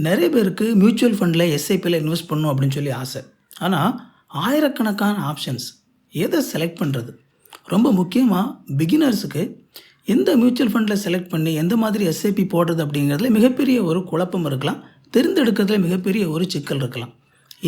நிறைய பேருக்கு மியூச்சுவல் ஃபண்டில் எஸ்ஐபியில் இன்வெஸ்ட் பண்ணணும் அப்படின்னு சொல்லி ஆசை. ஆனால் ஆயிரக்கணக்கான ஆப்ஷன்ஸ் எதை செலக்ட் பண்ணுறது? ரொம்ப முக்கியமாக பிகினர்ஸுக்கு எந்த மியூச்சுவல் ஃபண்டில் செலக்ட் பண்ணி எந்த மாதிரி எஸ்ஐபி போடுறது அப்படிங்கிறதுல மிகப்பெரிய ஒரு குழப்பம் இருக்கலாம். தெரிந்தெடுக்கிறதுல மிகப்பெரிய ஒரு சிக்கல் இருக்கலாம்.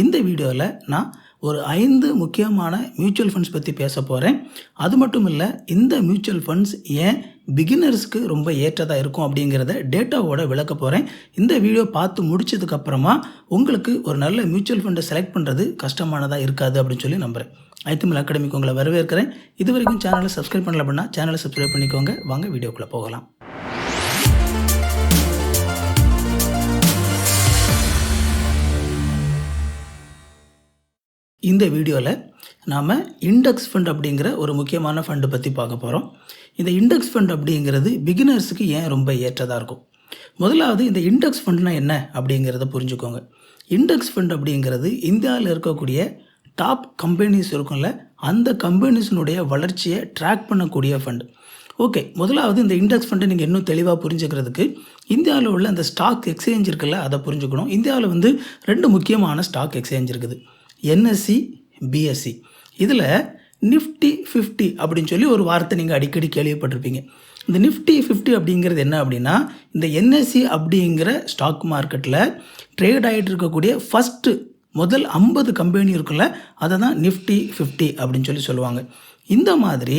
இந்த வீடியோவில் நான் ஒரு 5 முக்கியமான மியூச்சுவல் ஃபண்ட்ஸ் பற்றி பேச போகிறேன். அது மட்டும் இல்லை, இந்த மியூச்சுவல் ஃபண்ட்ஸ் ஏன் பிகினர்ஸ்க்கு ரொம்ப ஏற்றதாக இருக்கும் அப்படிங்கிறத டேட்டாவோட விளக்க போகிறேன். இந்த வீடியோ பார்த்து முடிச்சதுக்கப்புறமா உங்களுக்கு ஒரு நல்ல மியூச்சுவல் ஃபண்டை செலக்ட் பண்ணுறது கஷ்டமானதாக இருக்காது அப்படின்னு சொல்லி நம்புகிறேன். ஐத்தமிழ் அகாடமிக்கு உங்களை வரவேற்கிறேன். இது வரைக்கும் சேனலை சப்ஸ்கிரைப் பண்ணல அப்படின்னா சேனலை சப்ஸ்கிரைப் பண்ணிக்கோங்க. வாங்க வீடியோக்குள்ளே போகலாம். இந்த வீடியோவில் நாம் இண்டெக்ஸ் ஃபண்ட் அப்படிங்கிற ஒரு முக்கியமான ஃபண்டு பற்றி பார்க்க போகிறோம். இந்த இண்டெக்ஸ் ஃபண்ட் அப்படிங்கிறது பிகினர்ஸுக்கு ஏன் ரொம்ப ஏற்றதாக இருக்கும்? முதலாவது இந்த இண்டெக்ஸ் ஃபண்ட்னா என்ன அப்படிங்கிறத புரிஞ்சுக்கோங்க. இண்டெக்ஸ் ஃபண்ட் அப்படிங்கிறது இந்தியாவில் இருக்கக்கூடிய டாப் கம்பெனிஸ் இருக்கும்ல, அந்த கம்பெனிஸினுடைய வளர்ச்சியை ட்ராக் பண்ணக்கூடிய ஃபண்டு. ஓகே, முதலாவது இந்த இண்டெக்ஸ் ஃபண்டை நீங்கள் இன்னும் தெளிவாக புரிஞ்சுக்கிறதுக்கு இந்தியாவில் உள்ள அந்த ஸ்டாக் எக்ஸ்சேஞ்ச் இருக்குல்ல, அதை புரிஞ்சுக்கணும். இந்தியாவில் 2 முக்கியமான ஸ்டாக் எக்ஸ்சேஞ்ச் இருக்குது, என்எஸ்சி, பிஎஸ்சி. இதில் நிஃப்டி 50 அப்படின்னு சொல்லி ஒரு வார்த்தை நீங்கள் அடிக்கடி கேள்விப்பட்டிருப்பீங்க. இந்த நிஃப்டி 50 அப்படிங்கிறது என்ன அப்படின்னா, இந்த என்எஸ்சி அப்படிங்கிற ஸ்டாக் மார்க்கெட்டில் ட்ரேட் ஆகிட்டு இருக்கக்கூடிய முதல் 50 கம்பெனி இருக்குல்ல, அதை தான் நிஃப்டி 50 அப்படின்னு சொல்லி சொல்லுவாங்க. இந்த மாதிரி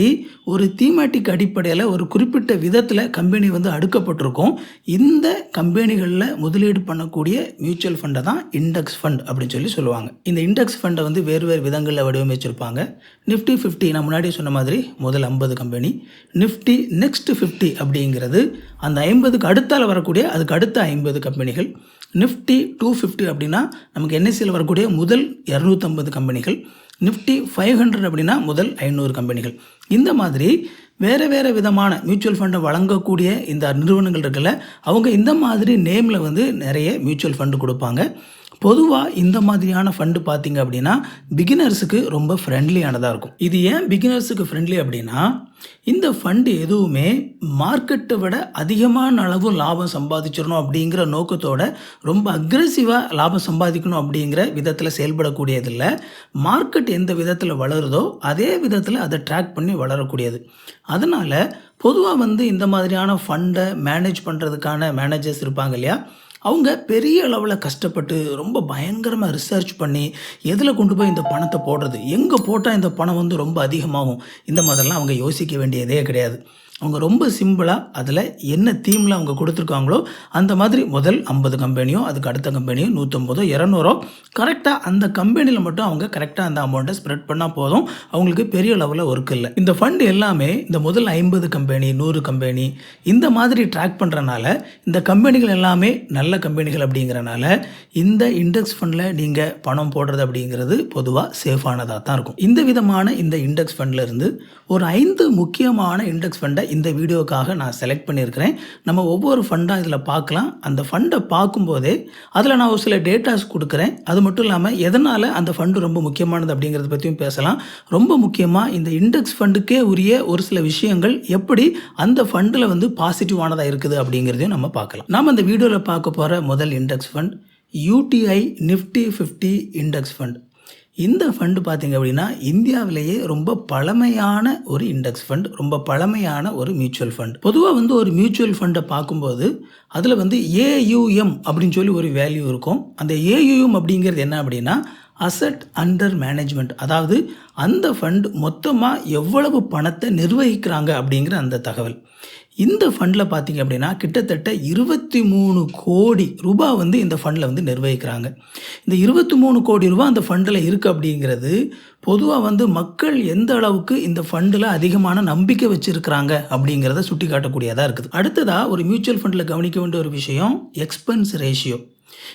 ஒரு தீமேட்டிக் அடிப்படையில் ஒரு குறிப்பிட்ட விதத்தில் கம்பெனி அடுக்கப்பட்டிருக்கும். இந்த கம்பெனிகளில் முதலீடு பண்ணக்கூடிய மியூச்சுவல் ஃபண்டை தான் இண்டெக்ஸ் ஃபண்ட் அப்படின்னு சொல்லி சொல்லுவாங்க. இந்த இண்டெக்ஸ் ஃபண்டை வேறு விதங்களில் வடிவமைச்சிருப்பாங்க. நிஃப்டி 50 நான் முன்னாடியே சொன்ன மாதிரி முதல் 50 கம்பெனி. நிஃப்டி நெக்ஸ்ட் 50 அப்படிங்கிறது அந்த 50க்கு அடுத்தால் வரக்கூடிய அதுக்கு அடுத்த 50 கம்பெனிகள். நிஃப்டி 250 அப்படின்னா நமக்கு என்எஸ்சியில் வரக்கூடிய முதல் 250 கம்பெனிகள். நிஃப்டி 500 அப்படின்னா முதல் 500 கம்பெனிகள். இந்த மாதிரி வேறு விதமான மியூச்சுவல் ஃபண்டை வழங்கக்கூடிய இந்த நிறுவனங்கள் இருக்குல்ல, அவங்க இந்த மாதிரி நேமில் நிறைய மியூச்சுவல் ஃபண்டு கொடுப்பாங்க. பொதுவாக இந்த மாதிரியான ஃபண்டு பார்த்திங்க அப்படின்னா பிகினர்ஸுக்கு ரொம்ப ஃப்ரெண்ட்லியானதாக இருக்கும். இது ஏன் பிகினர்ஸுக்கு ஃப்ரெண்ட்லி அப்படின்னா, இந்த ஃபண்டு எதுவுமே மார்க்கெட்டை விட அதிகமான அளவு லாபம் சம்பாதிச்சிடணும் அப்படிங்கிற நோக்கத்தோட ரொம்ப அக்ரெசிவாக லாபம் சம்பாதிக்கணும் அப்படிங்கிற விதத்தில் செயல்படக்கூடியதில்லை. மார்க்கெட் எந்த விதத்தில் வளருதோ அதே விதத்தில் அதை ட்ராக் பண்ணி வளரக்கூடியது. அதனால் பொதுவாக இந்த மாதிரியான ஃபண்டை மேனேஜ் பண்ணுறதுக்கான மேனேஜர்ஸ் இருப்பாங்க இல்லையா, அவங்க பெரிய அளவில் கஷ்டப்பட்டு ரொம்ப பயங்கரமாக ரிசர்ச் பண்ணி எதில் கொண்டு போய் இந்த பணத்தை போடுறது, எங்கே போட்டால் இந்த பணம் ரொம்ப அதிகமாகும், இந்த மாதிரிலாம் அவங்க யோசிக்க வேண்டியதே கிடையாது. அவங்க ரொம்ப சிம்பிளாக அதில் என்ன தீமில் அவங்க கொடுத்துருக்காங்களோ அந்த மாதிரி முதல் 50 கம்பெனியோ அதுக்கு அடுத்த கம்பெனியோ 150 200 கரெக்டாக அந்த கம்பெனியில் மட்டும் அவங்க கரெக்டாக அந்த அமௌண்ட்டை ஸ்ப்ரெட் பண்ணால் போதும். அவங்களுக்கு பெரிய அளவில் ஒர்க் இல்லை. இந்த ஃபண்டு எல்லாமே இந்த முதல் 50 கம்பெனி 100 கம்பெனி இந்த மாதிரி ட்ராக் பண்ணுறனால இந்த கம்பெனிகள் எல்லாமே நல்ல கம்பெனிகள் அப்படிங்கிறனால இந்த இண்டெக்ஸ் ஃபண்டில் நீங்கள் பணம் போடுறது அப்படிங்கிறது பொதுவாக சேஃபானதாக தான் இருக்கும். இந்த விதமான இந்த இண்டெக்ஸ் ஃபண்டில் இருந்து ஒரு 5 முக்கியமான இண்டெக்ஸ் ஃபண்டை இந்த வீடியோக்காக நான் செலக்ட் பண்ணியிருக்கிறேன். நம்ம ஒவ்வொரு ஃபண்டாக இதில் பார்க்கலாம். அந்த ஃபண்டை பார்க்கும்போதே அதில் நான் ஒரு சில டேட்டாஸ் கொடுக்குறேன். அது மட்டும் இல்லாமல் எதனால் அந்த ஃபண்டு ரொம்ப முக்கியமானது அப்படிங்கிறத பற்றியும் பேசலாம். ரொம்ப முக்கியமாக இந்த இண்டெக்ஸ் ஃபண்டுக்கே உரிய ஒரு சில விஷயங்கள் எப்படி அந்த ஃபண்டில் பாசிட்டிவானதாக இருக்குது அப்படிங்கிறதையும் நம்ம பார்க்கலாம். நாம் அந்த வீடியோவில் பார்க்க போகிற முதல் index fund UTI Nifty 50 index fund. இந்த ஃபண்டு பார்த்திங்க அப்படின்னா இந்தியாவிலேயே ரொம்ப பழமையான ஒரு இண்டெக்ஸ் ஃபண்ட், ரொம்ப பழமையான ஒரு மியூச்சுவல் ஃபண்ட். பொதுவாக ஒரு மியூச்சுவல் ஃபண்டை பார்க்கும்போது அதில் ஏயுஎம் அப்படின்னு சொல்லி ஒரு வேல்யூ இருக்கும். அந்த ஏயுஎம் அப்படிங்கிறது என்ன அப்படின்னா அசட் அண்டர் மேனேஜ்மெண்ட், அதாவது அந்த ஃபண்ட் மொத்தமாக எவ்வளவு பணத்தை நிர்வகிக்கிறாங்க அப்படிங்கிற அந்த தகவல். இந்த ஃபண்டில் பார்த்திங்க அப்படின்னா கிட்டத்தட்ட 23 கோடி ரூபாய் இந்த ஃபண்டில் நிர்வகிக்கிறாங்க. இந்த 23 கோடி ரூபாய் அந்த ஃபண்டில் இருக்குது அப்படிங்கிறது பொதுவாக மக்கள் எந்த அளவுக்கு இந்த ஃபண்டில் அதிகமான நம்பிக்கை வச்சுருக்கிறாங்க அப்படிங்கிறத சுட்டி காட்டக்கூடியதாக இருக்குது. அடுத்ததாக ஒரு மியூச்சுவல் ஃபண்டில் கவனிக்க வேண்டிய ஒரு விஷயம் எக்ஸ்பென்ஸ் ரேஷியோ.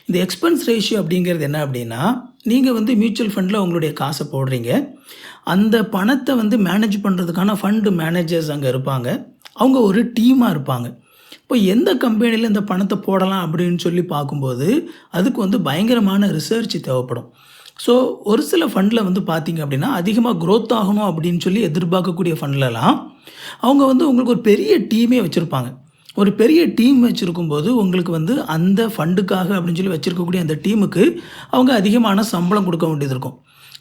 இந்த எக்ஸ்பென்ஸ் ரேஷியோ அப்படிங்கிறது என்ன அப்படின்னா, நீங்கள் மியூச்சுவல் ஃபண்டில் உங்களுடைய காசை போடுறீங்க, அந்த பணத்தை மேனேஜ் பண்ணுறதுக்கான ஃபண்டு மேனேஜர்ஸ் அங்கே இருப்பாங்க. அவங்க ஒரு டீமாக இருப்பாங்க. இப்போ எந்த கம்பெனியில் இந்த பணத்தை போடலாம் அப்படின்னு சொல்லி பார்க்கும்போது அதுக்கு பயங்கரமான ரிசர்ச் தேவைப்படும். ஸோ ஒரு சில ஃபண்டில் பார்த்திங்க அப்படின்னா அதிகமாக க்ரோத் ஆகணும் அப்படின்னு சொல்லி எதிர்பார்க்கக்கூடிய ஃபண்ட்லலாம் அவங்க உங்களுக்கு ஒரு பெரிய டீமே வச்சுருப்பாங்க. ஒரு பெரிய டீம் வச்சுருக்கும்போது உங்களுக்கு வந்து அந்த ஃபண்டுக்காக அப்படின்னு சொல்லி வச்சுருக்கக்கூடிய அந்த டீமுக்கு அவங்க அதிகமான சம்பளம் கொடுக்க வேண்டியது இருக்கும்.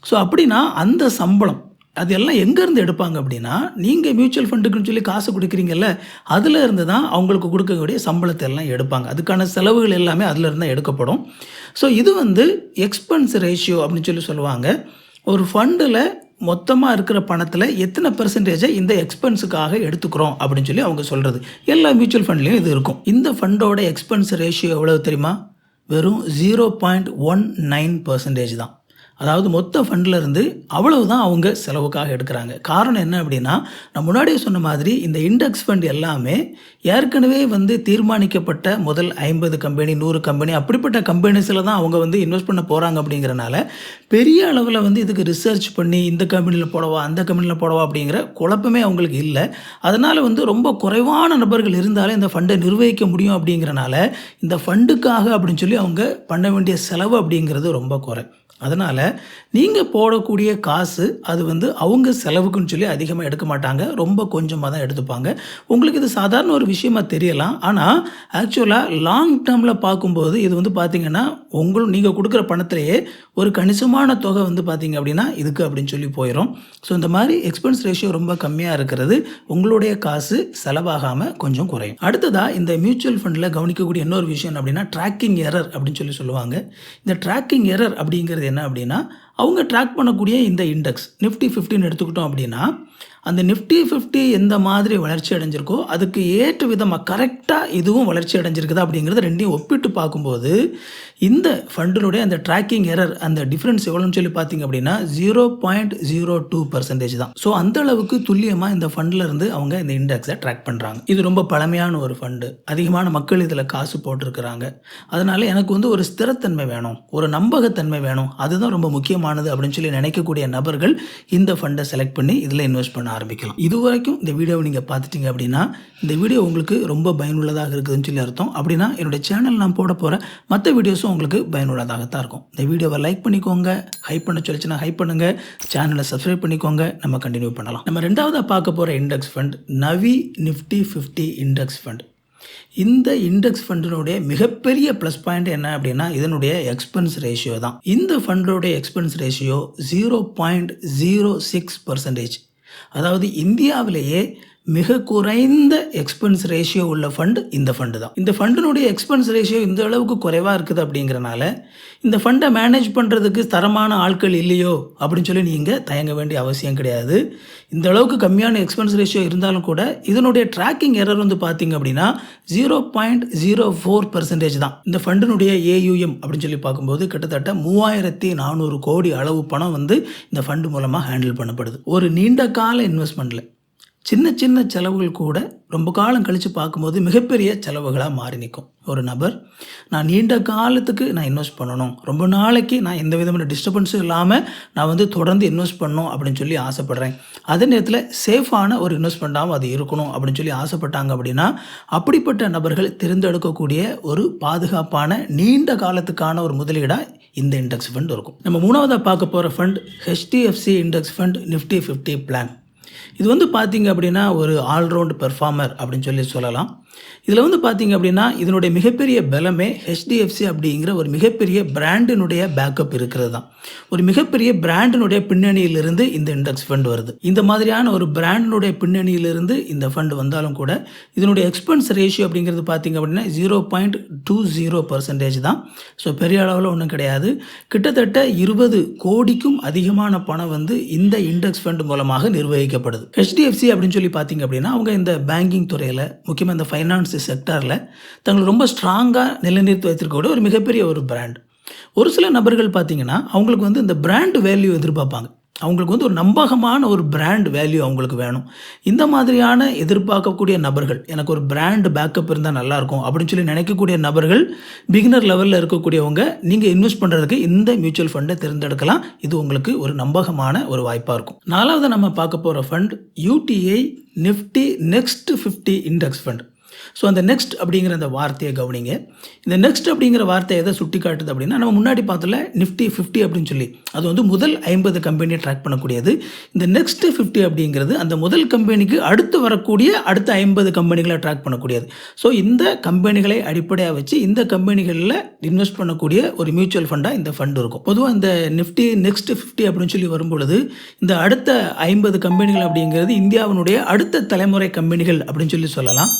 ஸோ அப்படின்னா அந்த சம்பளம் அது எல்லாம் எங்கேருந்து எடுப்பாங்க அப்படின்னா, நீங்கள் மியூச்சுவல் ஃபண்டுக்குன்னு சொல்லி காசு கொடுக்குறீங்கல்ல, அதில் இருந்து தான் அவங்களுக்கு கொடுக்கக்கூடிய சம்பளத்தை எல்லாம் எடுப்பாங்க. அதுக்கான செலவுகள் எல்லாமே அதில் இருந்து தான் எடுக்கப்படும். ஸோ இது வந்து எக்ஸ்பென்ஸ் ரேஷியோ அப்படின்னு சொல்லி சொல்லுவாங்க. ஒரு ஃபண்டில் மொத்தமாக இருக்கிற பணத்தில் எத்தனை பெர்சன்டேஜை இந்த எக்ஸ்பென்ஸுக்காக எடுத்துக்கிறோம் அப்படின்னு சொல்லி அவங்க சொல்கிறது. எல்லா மியூச்சுவல் ஃபண்ட்லேயும் இது இருக்கும். இந்த ஃபண்டோட எக்ஸ்பென்ஸ் ரேஷியோ எவ்வளவு தெரியுமா? வெறும் 0.19% தான். அதாவது மொத்த ஃபண்டில் இருந்து அவ்வளவு தான் அவங்க செலவுக்காக எடுக்கிறாங்க. காரணம் என்ன அப்படின்னா, நான் முன்னாடியே சொன்ன மாதிரி இந்த இண்டெக்ஸ் ஃபண்ட் எல்லாமே ஏற்கனவே வந்து தீர்மானிக்கப்பட்ட முதல் 50 கம்பெனி 100 கம்பெனி அப்படிப்பட்ட கம்பெனிஸில் தான் அவங்க வந்து இன்வெஸ்ட் பண்ண போகிறாங்க. அப்படிங்கிறனால பெரிய அளவில் வந்து இதுக்கு ரிசர்ச் பண்ணி இந்த கம்பெனியில் போடவா அந்த கம்பெனியில் போடவா அப்படிங்கிற குழப்பமே அவங்களுக்கு இல்லை. அதனால் வந்து ரொம்ப குறைவான நபர்கள் இருந்தாலே இந்த ஃபண்டை நிர்வகிக்க முடியும். அப்படிங்கிறனால இந்த ஃபண்டுக்காக அப்படின்னு சொல்லி அவங்க பண்ண வேண்டிய செலவு அப்படிங்கிறது ரொம்ப குறை. அதனால் நீங்கள் போடக்கூடிய காசு அது வந்து அவங்க செலவுக்குன்னு சொல்லி அதிகமாக எடுக்க மாட்டாங்க. ரொம்ப கொஞ்சமாக தான் எடுத்துப்பாங்க. உங்களுக்கு இது சாதாரண ஒரு விஷயமா தெரியலாம். ஆனால் ஆக்சுவலாக லாங் டேர்மில் பார்க்கும்போது இது வந்து பார்த்திங்கன்னா நீங்கள் கொடுக்குற பணத்திலேயே ஒரு கணிசமான தொகை வந்து பார்த்திங்க அப்படின்னா இதுக்கு அப்படின்னு சொல்லி போயிடும். ஸோ இந்த மாதிரி எக்ஸ்பென்ஸ் ரேஷியோ ரொம்ப கம்மியாக இருக்கிறது உங்களுடைய காசு செலவாகாமல் கொஞ்சம் குறையும். அடுத்ததாக இந்த மியூச்சுவல் ஃபண்டில் கவனிக்கக்கூடிய இன்னொரு விஷயம் அப்படின்னா ட்ராக்கிங் எரர் அப்படின்னு சொல்லி சொல்லுவாங்க. இந்த ட்ராக்கிங் எரர் அப்படிங்கிறது என்ன அப்படின்னா, அவங்க ட்ராக் பண்ணக்கூடிய இந்த இண்டெக்ஸ் நிஃப்டி 50 எடுத்துக்கிட்டோம் அப்படின்னா, அந்த நிஃப்டி 50 எந்த மாதிரி வளர்ச்சி அடைஞ்சிருக்கோ அதுக்கு ஏற்ற விதமாக கரெக்டாக இதுவும் வளர்ச்சி அடைஞ்சிருக்குதா அப்படிங்கிறத ரெண்டையும் ஒப்பிட்டு பார்க்கும்போது இந்த ஃபண்டினுடைய அந்த ட்ராக்கிங் எரர் அந்த டிஃப்ரென்ஸ் எவ்வளோன்னு சொல்லி பார்த்தீங்க அப்படின்னா 0.02% தான். ஸோ அந்த அளவுக்கு துல்லியமாக இந்த ஃபண்டில் இருந்து அவங்க இந்த இண்டெக்ஸை ட்ராக் பண்ணுறாங்க. இது ரொம்ப பழமையான ஒரு ஃபண்டு, அதிகமான மக்கள் இதில் காசு போட்டிருக்கிறாங்க. அதனால் எனக்கு வந்து ஒரு ஸ்திரத்தன்மை வேணும், ஒரு நம்பகத்தன்மை வேணும், அதுதான் ரொம்ப முக்கியமானது அப்படின்னு சொல்லி நினைக்கக்கூடிய நபர்கள் இந்த ஃபண்டை செலக்ட் பண்ணி இதில் இன்வெஸ்ட் பண்ண ஆரம்பிக்கலாம். இது வரைக்கும் இந்த வீடியோவை நீங்கள் பார்த்துட்டீங்க அப்படின்னா இந்த வீடியோ உங்களுக்கு ரொம்ப பயனுள்ளதாக இருக்குதுன்னு சொல்லி அர்த்தம். அப்படின்னா என்னுடைய சேனல் நான் போட போகிற மற்ற வீடியோஸும் உங்களுக்கு பயனுள்ளதாகத்தான் இருக்கும். இந்த வீடியோவை லைக் பண்ணிக்கோங்க, ஹைப் பண்ண சொல்லிச்சுன்னா ஹைப் பண்ணுங்கள், சேனலை சப்ஸ்கிரைப் பண்ணிக்கோங்க. நம்ம கண்டினியூ பண்ணலாம். நம்ம ரெண்டாவதாக பார்க்க போகிற இண்டெக்ஸ் ஃபண்ட் நவி நிஃப்டி 50 இண்டெக்ஸ் ஃபண்ட். இந்த இண்டெக்ஸ் ஃபண்டினுடைய மிகப்பெரிய ப்ளஸ் பாயிண்ட் என்ன அப்படின்னா இதனுடைய எக்ஸ்பென்ஸ் ரேஷியோ தான். இந்த ஃபண்டோடைய எக்ஸ்பென்ஸ் ரேஷியோ 0.06%. அதாவது இந்தியாவிலேயே மிக குறைந்த எக்ஸ்பென்ஸ் ரேஷியோ உள்ள ஃபண்டு இந்த ஃபண்டு தான். இந்த ஃபண்டினுடைய எக்ஸ்பென்ஸ் ரேஷியோ இந்த அளவுக்கு குறைவாக இருக்குது அப்படிங்கிறனால இந்த ஃபண்டை மேனேஜ் பண்ணுறதுக்கு தரமான ஆட்கள் இல்லையோ அப்படின்னு சொல்லி நீங்கள் தயங்க வேண்டிய அவசியம் கிடையாது. இந்த அளவுக்கு கம்மியான எக்ஸ்பென்ஸ் ரேஷியோ இருந்தாலும் கூட இதனுடைய ட்ராக்கிங் எரர் வந்து பார்த்தீங்க அப்படின்னா 0.04% தான். இந்த ஃபண்டினுடைய AUM அப்படின்னு சொல்லி பார்க்கும்போது கிட்டத்தட்ட 3400 கோடி அளவு பணம் வந்து இந்த ஃபண்டு மூலமாக ஹேண்டில் பண்ணப்படுது. ஒரு நீண்ட கால இன்வெஸ்ட்மெண்ட்டில் சின்ன சின்ன செலவுகள் கூட ரொம்ப காலம் கழித்து பார்க்கும்போது மிகப்பெரிய செலவுகளாக மாறி நிற்கும். ஒரு நபர் நான் நீண்ட காலத்துக்கு நான் இன்வெஸ்ட் பண்ணணும், ரொம்ப நாளைக்கு நான் எந்த விதமான டிஸ்டர்பன்ஸும் இல்லாமல் நான் வந்து தொடர்ந்து இன்வெஸ்ட் பண்ணணும் அப்படின்னு சொல்லி ஆசைப்பட்றேன், அதே நேரத்தில் சேஃபான ஒரு இன்வெஸ்ட்மெண்ட்டாகவும் அது இருக்கணும் அப்படின்னு சொல்லி ஆசைப்பட்டாங்க அப்படின்னா அப்படிப்பட்ட நபர்கள் தேர்ந்தெடுக்கக்கூடிய ஒரு பாதுகாப்பான நீண்ட காலத்துக்கான ஒரு முதலீடாக இந்த இண்டெக்ஸ் ஃபண்ட் இருக்கும். நம்ம மூணாவதாக பார்க்க போகிற fund HDFC index fund Nifty 50 plan. இது வந்து பார்த்திங்க அப்படின்னா ஒரு ஆல்ரவுண்ட் பெர்ஃபார்மர் அப்படின்னு சொல்லி சொல்லலாம். இதில் வந்து பார்த்திங்க அப்படின்னா இதனுடைய மிகப்பெரிய பலமே HDFC அப்படிங்கிற ஒரு மிகப்பெரிய பிராண்டினுடைய பேக்கப் இருக்கிறது தான். ஒரு மிகப்பெரிய பிராண்டினுடைய பின்னணியிலிருந்து இந்த இண்டெக்ஸ் ஃபண்ட் வருது. இந்த மாதிரியான ஒரு பிராண்டினுடைய பின்னணியிலிருந்து இந்த ஃபண்ட் வந்தாலும் கூட இதனுடைய எக்ஸ்பென்ஸ் ரேஷியோ அப்படிங்கிறது பார்த்திங்க அப்படின்னா 0.20% தான். ஸோ பெரிய அளவில் ஒன்றும் கிடையாது. கிட்டத்தட்ட 20 கோடிக்கும் அதிகமான பணம் வந்து இந்த இண்டெக்ஸ் ஃபண்ட் மூலமாக நிர்வகிக்கப்படுது. HDFC அப்படின்னு சொல்லி பார்த்திங்க அப்படின்னா அவங்க இந்த பேங்கிங் துறையில் முக்கியமாக இந்த ஃபைனான்ஸ் செக்டரில் தங்களை ரொம்ப ஸ்ட்ராங்காக நிலைநிறுத்தி வைத்திருக்கக்கூடிய ஒரு மிகப்பெரிய ஒரு பிராண்ட். ஒரு சில நபர்கள் பார்த்திங்கன்னா அவங்களுக்கு வந்து இந்த பிராண்ட் வேல்யூ எதிர்பார்ப்பாங்க. அவங்களுக்கு வந்து ஒரு நம்பகமான ஒரு பிராண்ட் வேல்யூ அவங்களுக்கு வேணும். இந்த மாதிரியான எதிர்பார்க்கக்கூடிய நபர்கள் எனக்கு ஒரு பிராண்ட் பேக்கப் இருந்தால் நல்லாயிருக்கும் அப்படின்னு சொல்லி நினைக்கக்கூடிய நபர்கள் பிகினர் லெவலில் இருக்கக்கூடியவங்க நீங்கள் இன்வெஸ்ட் பண்ணுறதுக்கு இந்த மியூச்சுவல் ஃபண்டை தேர்ந்தெடுக்கலாம். இது உங்களுக்கு ஒரு நம்பகமான ஒரு வாய்ப்பாக இருக்கும். நாலாவது நம்ம பார்க்க போகிற fund UTI Nifty next 50 index fund. So அந்த நெக்ஸ்ட் அப்படிங்கிற அந்த வார்த்தையை கவனிங்க. இந்த நெக்ஸ்ட் அப்படிங்கிற வார்த்தை எதை சுட்டி காட்டுது அப்படின்னா, நம்ம முன்னாடி பார்த்தோம்ல நிஃப்டி 50 அப்படின்னு சொல்லி, அது வந்து முதல் 50 கம்பெனியை ட்ராக் பண்ணக்கூடியது. இந்த நெக்ஸ்ட் 50 அப்படிங்கிறது அந்த முதல் கம்பெனிக்கு அடுத்து வரக்கூடிய அடுத்த 50 கம்பெனிகளை ட்ராக் பண்ணக்கூடியது. ஸோ இந்த கம்பெனிகளை அடிப்படையாக வச்சு இந்த கம்பெனிகளில் இன்வெஸ்ட் பண்ணக்கூடிய ஒரு மியூச்சுவல் ஃபண்டாக இந்த ஃபண்ட் இருக்கும். பொதுவாக இந்த நிஃப்டி நெக்ஸ்ட் 50 அப்படின்னு சொல்லி வரும்பொழுது இந்த அடுத்த 50 கம்பெனிகள் அப்படிங்கிறது இந்தியாவினுடைய அடுத்த தலைமுறை கம்பெனிகள் அப்படின்னு சொல்லி சொல்லலாம்.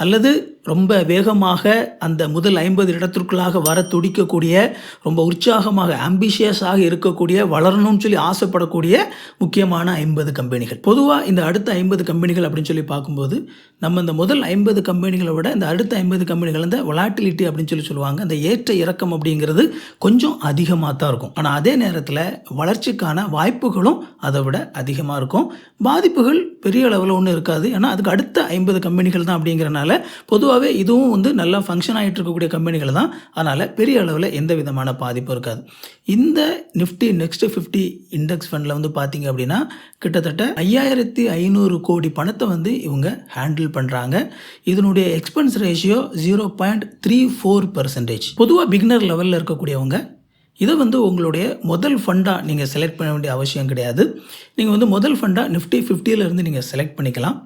அல்லது ரொம்ப வேகமாக அந்த முதல் 50 இடத்திற்குள்ளாக வர துடிக்கக்கூடிய, ரொம்ப உற்சாகமாக ஆம்பிஷியஸாக இருக்கக்கூடிய, வளரணும்னு சொல்லி ஆசைப்படக்கூடிய முக்கியமான 50 கம்பெனிகள். பொதுவாக இந்த அடுத்த 50 கம்பெனிகள் அப்படின்னு சொல்லி பார்க்கும்போது நம்ம இந்த முதல் 50 கம்பெனிகளை விட இந்த அடுத்த 50 கம்பெனிகள் இந்த வொலாட்டிலிட்டி அப்படின்னு சொல்லி சொல்லுவாங்க, அந்த ஏற்ற இறக்கம் அப்படிங்கிறது கொஞ்சம் அதிகமாக தான் இருக்கும். ஆனால் அதே நேரத்தில் வளர்ச்சிக்கான வாய்ப்புகளும் அதை விட அதிகமாக இருக்கும். பாதிப்புகள் பெரிய அளவில் ஒன்றும் இருக்காது. ஏன்னா அதுக்கு அடுத்த 50 கம்பெனிகள் தான் அப்படிங்கிறனால பொதுவாகவே இதுவும் வந்து நல்லா ஃபங்க்ஷன் ஆகிட்டு இருக்கக்கூடிய கம்பெனிகள் தான். அதனால் பெரிய அளவில் எந்த விதமான பாதிப்பும் இருக்காது. இந்த நிஃப்டி நெக்ஸ்ட் 50 இண்டெக்ஸ் ஃபண்டில் வந்து பார்த்தீங்க அப்படின்னா கிட்டத்தட்ட 5500 கோடி பணத்தை வந்து இவங்க ஹேண்டில் பண்ணுறாங்க. இதனுடைய எக்ஸ்பென்ஸ் ரேஷியோ 0.34%. பொதுவாக பிகினர் லெவலில் இருக்கக்கூடியவங்க இதை வந்து உங்களுடைய முதல் ஃபண்டாக நீங்கள் செலக்ட் பண்ண வேண்டிய அவசியம் கிடையாது. நீங்கள் வந்து முதல் ஃபண்டாக நிஃப்டி 50லேருந்து நீங்கள் செலக்ட் பண்ணிக்கலாம்.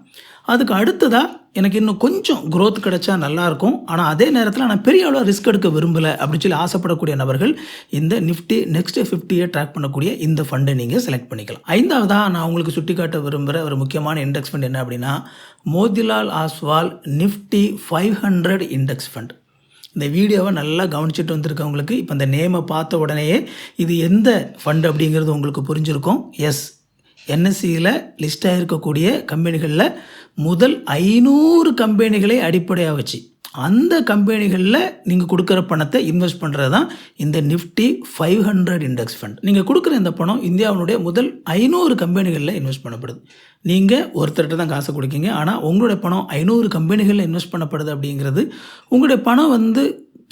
அதுக்கு அடுத்ததாக எனக்கு இன்னும் கொஞ்சம் க்ரோத் கிடைச்சா நல்லாயிருக்கும், ஆனால் அதே நேரத்தில் நான் பெரிய அளவு ரிஸ்க் எடுக்க விரும்பலை அப்படின்னு சொல்லி ஆசைப்படக்கூடிய நபர்கள் இந்த நிஃப்டி நெக்ஸ்ட் 50யை ட்ராக் பண்ணக்கூடிய இந்த ஃபண்டை நீங்கள் செலக்ட் பண்ணிக்கலாம். ஐந்தாவதாக நான் உங்களுக்கு சுட்டிக்காட்ட விரும்புகிற ஒரு முக்கியமான இண்டெக்ஸ் ஃபண்ட் என்ன அப்படின்னா மோதிலால் ஆஸ்வால் நிஃப்டி 500 இண்டெக்ஸ் ஃபண்ட். இந்த வீடியோவை நல்லா கவனிச்சுட்டு வந்திருக்கவங்களுக்கு இப்போ இந்த நேமை பார்த்த உடனேயே இது எந்த ஃபண்ட் அப்படிங்கிறது உங்களுக்கு புரிஞ்சிருக்கும். எஸ், என்எஸ்சியில் லிஸ்ட் ஆகிருக்கக்கூடிய கம்பெனிகளில் முதல் 500 கம்பெனிகளை அடிப்படையாக வச்சு அந்த கம்பெனிகளில் நீங்கள் கொடுக்குற பணத்தை இன்வெஸ்ட் பண்ணுறது தான் இந்த நிஃப்டி 500 இண்டெக்ஸ் ஃபண்ட். நீங்கள் கொடுக்குற இந்த பணம் இந்தியாவினுடைய முதல் 500 கம்பெனிகளில் இன்வெஸ்ட் பண்ணப்படுது. நீங்கள் ஒருத்தர்கிட்ட தான் காசு கொடுக்கீங்க, ஆனால் உங்களுடைய பணம் 500 கம்பெனிகளில் இன்வெஸ்ட் பண்ணப்படுது அப்படிங்கிறது உங்களுடைய பணம் வந்து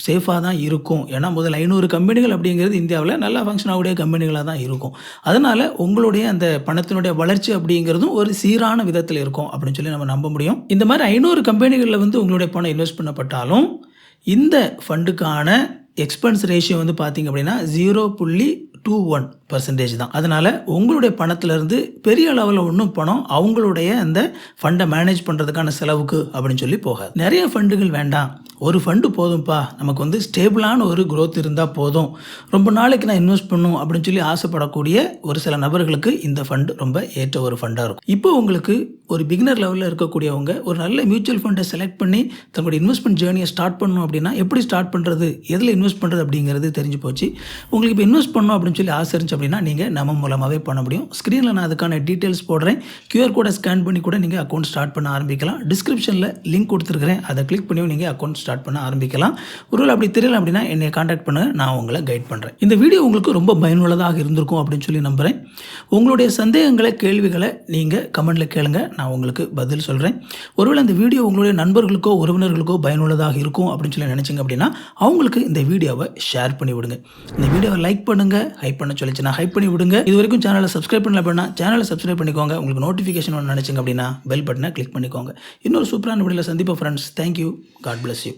சேஃபாக தான் இருக்கும். ஏன்னா முதல் 500 கம்பெனிகள் அப்படிங்கிறது இந்தியாவில் நல்லா ஃபங்க்ஷன் ஆகக்கூடிய கம்பெனிகளாக தான் இருக்கும். அதனால் உங்களுடைய அந்த பணத்தினுடைய வளர்ச்சி அப்படிங்கிறதும் ஒரு சீரான விதத்தில் இருக்கும் அப்படின்னு சொல்லி நம்ம நம்ப முடியும். இந்த மாதிரி 500 கம்பெனிகளில் வந்து உங்களுடைய பணம் இன்வெஸ்ட் பண்ணப்பட்டாலும் இந்த ஃபண்டுக்கான எக்ஸ்பென்ஸ் ரேஷியோ வந்து பார்த்திங்க அப்படின்னா 0.21% தான். அதனால் உங்களுடைய பணத்திலேருந்து பெரிய அளவில் ஒன்றும் பணம் அவங்களுடைய அந்த ஃபண்டை மேனேஜ் பண்ணுறதுக்கான செலவுக்கு அப்படின்னு சொல்லி போகாது. நிறைய ஃபண்டுகள் வேண்டாம், ஒரு ஃபண்டு போதும்ப்பா, நமக்கு வந்து ஸ்டேபிளான ஒரு க்ரோத் இருந்தால் போதும், ரொம்ப நாளைக்கு நான் இன்வெஸ்ட் பண்ணும் அப்படின்னு சொல்லி ஆசைப்படக்கூடிய ஒரு சில நபர்களுக்கு இந்த ஃபண்டு ரொம்ப ஏற்ற ஒரு ஃபண்டாக இருக்கும். இப்போ உங்களுக்கு ஒரு பிகினர் லெவலில் இருக்கக்கூடியவங்க ஒரு நல்ல மியூச்சுவல் ஃபண்டை செலக்ட் பண்ணி தங்களுடைய இன்வெஸ்ட்மெண்ட் ஜேர்னியை ஸ்டார்ட் பண்ணணும் அப்படின்னா எப்படி ஸ்டார்ட் பண்ணுறது, எதில் இன்வெஸ்ட் பண்ணுறது அப்படிங்கிறது தெரிஞ்சு போச்சு. உங்களுக்கு இப்போ இன்வெஸ்ட் பண்ணணும் அப்படின்னு சொல்லி ஆசை இருந்துச்சு அப்படின்னா நீங்கள் நம்ம மூலமாகவே பண்ண முடியும். ஸ்க்ரீனில் நான் அதுக்கான டீட்டெயில்ஸ் போடுறேன். QR கோடை ஸ்கேன் பண்ணி கூட நீங்கள் அக்கௌண்ட் ஸ்டார்ட் பண்ண ஆரம்பிக்கலாம். டிஸ்கிரிப்ஷனில் லிங்க் கொடுத்துருக்கிறேன், அதை கிளிக் பண்ணி நீங்கள் அக்கௌண்ட் ஸ்டார்ட் பண்ண ஆரம்பிக்கலாம். ஒருவேளை அப்படி தெரியல அப்படின்னா என்னை காண்டாக்ட் பண்ணுங்கள், நான் உங்களை கைட் பண்ணுறேன். இந்த வீடியோ உங்களுக்கு ரொம்ப பயனுள்ளதாக இருந்திருக்கும் அப்படின்னு சொல்லி நம்புகிறேன். உங்களுடைய சந்தேகங்களை, கேள்விகளை நீங்கள் கமெண்ட்டில் கேளுங்க, நான் உங்களுக்கு பதில் சொல்கிறேன். ஒருவேளை இந்த வீடியோ உங்களுடைய நண்பர்களுக்கோ உறவினர்களுக்கோ பயனுள்ளதாக இருக்கும் அப்படின்னு சொல்லி நினச்சிங்க அப்படின்னா அவங்களுக்கு இந்த வீடியோவை ஷேர் பண்ணி விடுங்க. இந்த வீடியோவை லைக் பண்ணுங்கள், ஹைப் பண்ண சொல்லிச்சுன்னா ஹைப் பண்ணி விடுங்க. இது வரைக்கும் சேனலை சப்ஸ்கிரைப் பண்ணல அப்படின்னா சேனலை சப்ஸ்கிரைப் பண்ணிக்கோங்க. உங்களுக்கு நோட்டிஃபிகேஷன் ஒன்று நினச்சிங்க அப்படின்னா பெல் பட்டனை கிளிக் பண்ணிக்கோங்க. இன்னொரு சூப்பரான வீடியோவில் சந்திப்போம் friends. Thank you. God bless you.